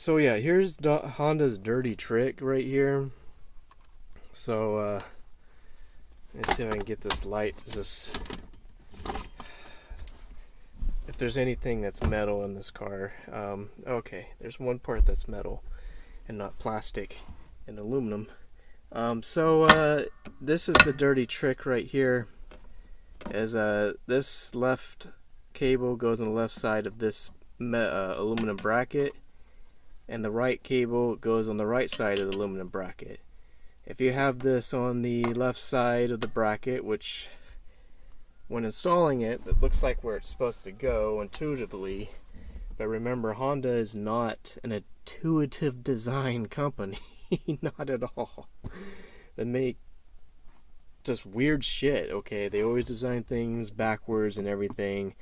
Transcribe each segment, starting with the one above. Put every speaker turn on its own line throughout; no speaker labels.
So yeah, here's Honda's dirty trick right here. So let's see if I can get this light. If there's anything that's metal in this car, okay, there's one part that's metal and not plastic and aluminum. This is the dirty trick right here. Is this left cable goes on the left side of this aluminum bracket, and the right cable goes on the right side of the aluminum bracket. If you have this on the left side of the bracket, which when installing it, it looks like where it's supposed to go intuitively, but remember, Honda is not an intuitive design company. Not at all. They make just weird shit, okay? They always design things backwards and everything.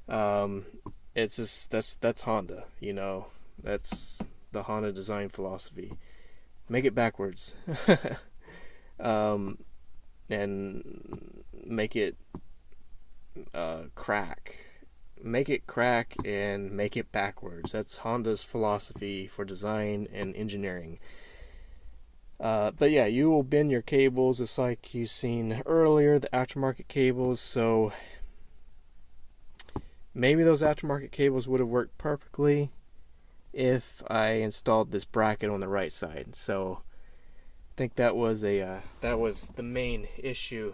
It's just, that's Honda, you know? That's the Honda design philosophy. Make it backwards. And make it crack. Make it crack and make it backwards. That's Honda's philosophy for design and engineering. But yeah, you will bend your cables just like you've seen earlier, the aftermarket cables. So maybe those aftermarket cables would have worked perfectly if I installed this bracket on the right side. So I think that was the main issue